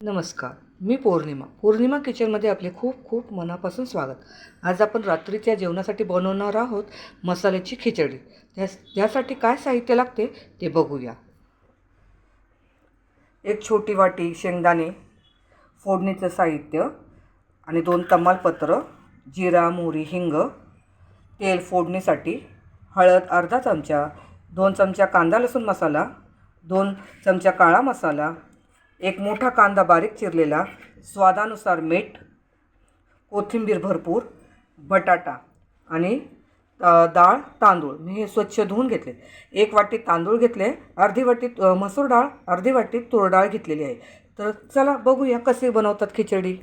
नमस्कार. मी पौर्णिमा किचनमध्ये आपले खूप खूप मनापासून स्वागत. आज आपण रात्रीच्या जेवणासाठी बनवणार आहोत मसाल्याची खिचडी. त्यासाठी काय साहित्य लागते ते बघूया. एक छोटी वाटी शेंगदाणे, फोडणीचं साहित्य आणि 2 तमालपत्र, जिरा, मोहरी, हिंग, तेल फोडणीसाठी, हळद अर्धा चमचा, 2 चमचा कांदा लसूण मसाला, 2 चमचा काळा मसाला, एक मोठा कांदा बारीक चिरलेला, स्वादानुसार मीठ, कोथिंबीर भरपूर, बटाटा आणि डाळ तांदूळ. मी हे स्वच्छ धुवून घेतले. 1 वाटी तांदूळ घेतले, अर्धी वाटी मसूर डाळ, अर्धी वाटी तूर डाळ घेतलेली आहे. तर चला बघूया कसे बनवतात खिचडी.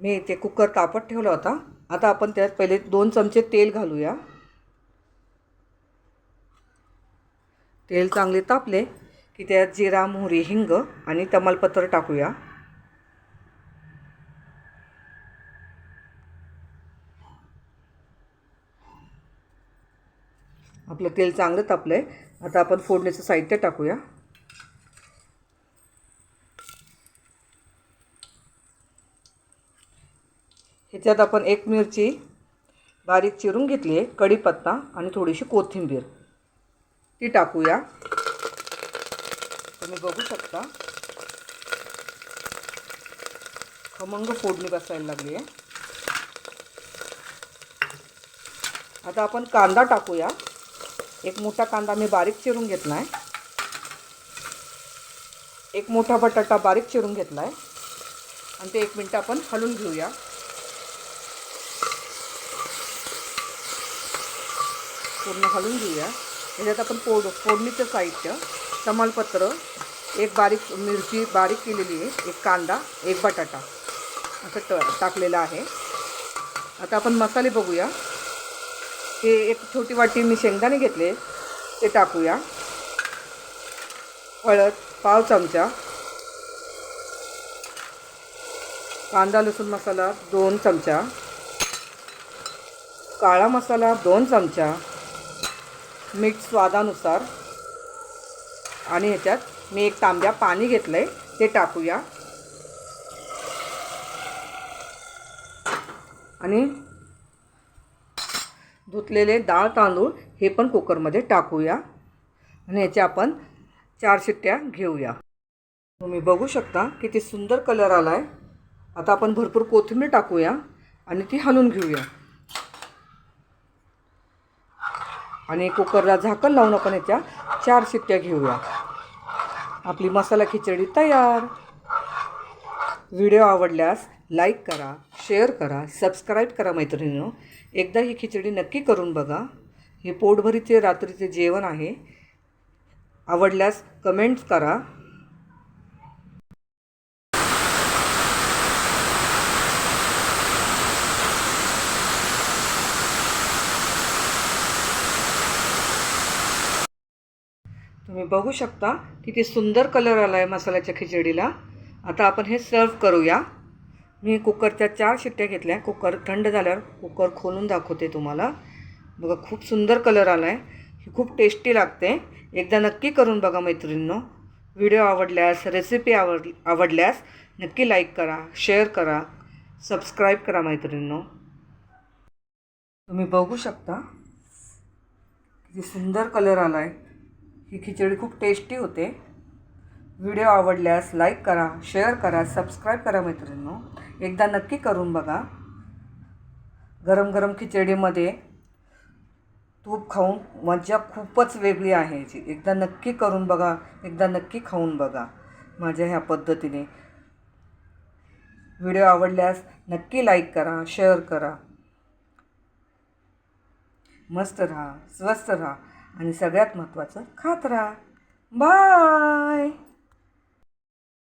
मी इथे कुकर तापत ठेवला होता. आता आपण त्यात पहिले 2 चमचे तेल घालूया. तेल चांगले तापले की त्यात जिरा, मोहरी, हिंग आणि तमालपत्र टाकूया. आपलं तेल चांगलं तापलंय. आता आपण फोडणीचं साहित्य टाकूया. ह्याच्यात आपण 1 मिरची बारीक चिरून घेतली आहे, कढीपत्ता आणि थोडीशी कोथिंबीर ती टाकूया. तुम्ही बघू शकता खमंग फोडणी बसायला लागली आहे. आता आपण कांदा टाकूया. 1 मोठा कांदा मी बारीक चिरून घेतला आहे. 1 मोठा बटाटा बारीक चिरून घेतला आहे आणि ते 1 मिनिट आपण हलवून घेऊया. पूर्ण हलवून घेऊया. त्याच्यात आपण फोडणीचं साहित्य, तमालपत्र, 1 बारीक मिरची बारीक केलेली आहे, 1 कांदा, 1 बटाटा असं टाकलेला आहे. आता आपण मसाले बघूया. ते 1 छोटी वाटी मी शेंगदाणे घेतले ते टाकूया. हळद पाव चमचा, कांदा लसूण मसाला 2 चमचा, काळा मसाला 2 चमचा, मीठ स्वादानुसार आणि ह्याच्यात मी 1 तांब्या पाणी घेतलं आहे ते टाकूया. आणि धुतलेले डाळ तांदूळ हे पण कुकरमध्ये टाकूया आणि ह्याच्या आपण 4 शिट्ट्या घेऊया. तुम्ही बघू शकता किती सुंदर कलर आला आहे. आता आपण भरपूर कोथिंबीर टाकूया आणि ती हलवून घेऊया. आणि कुकरला झाकण लावून आपण ह्याच्या 4 शिट्ट्या घेऊया. आपली मसाला खिचडी तयार. व्हिडिओ आवडल्यास लाईक करा, शेअर करा, सबस्क्राईब करा मैत्रिणींनो. एकदा ही खिचडी नक्की करून बघा. हे पोटभरीचे रात्रीचे जेवण आहे. आवडल्यास कमेंट्स करा. तुम्ही बघू शकता किती सुंदर कलर आला आहे मसाल्याच्या खिचडीला. आता आपण हे सर्व करूया. मी कुकरच्या 4 शिट्ट्या घेतल्या. कुकर थंड झाल्यावर कुकर खोलून दाखवते तुम्हाला. बघा खूप सुंदर कलर आला आहे. ही खूप टेस्टी लागते. एकदा नक्की करून बघा मैत्रिणींनो. व्हिडिओ आवडल्यास, रेसिपी आवडल्यास नक्की लाईक करा, शेअर करा, सबस्क्राईब करा मैत्रिणींनो. तुम्ही बघू शकता किती सुंदर कलर आला आहे. ही खिचडी खूप टेस्टी होते. व्हिडिओ आवडल्यास लाईक करा, शेअर करा, सबस्क्राईब करा मैत्रिणींनो. एकदा नक्की करून बघा. गरम गरम खिचडीमध्ये तूप खाऊन मजा खूपच वेगळी आहे याची. एकदा नक्की करून बघा, एकदा नक्की खाऊन बघा माझ्या ह्या पद्धतीने. व्हिडिओ आवडल्यास नक्की लाईक करा, शेअर करा. मस्त राहा, स्वस्थ राहा आणि सगळ्यात महत्त्वाचं खात राहा. बाय.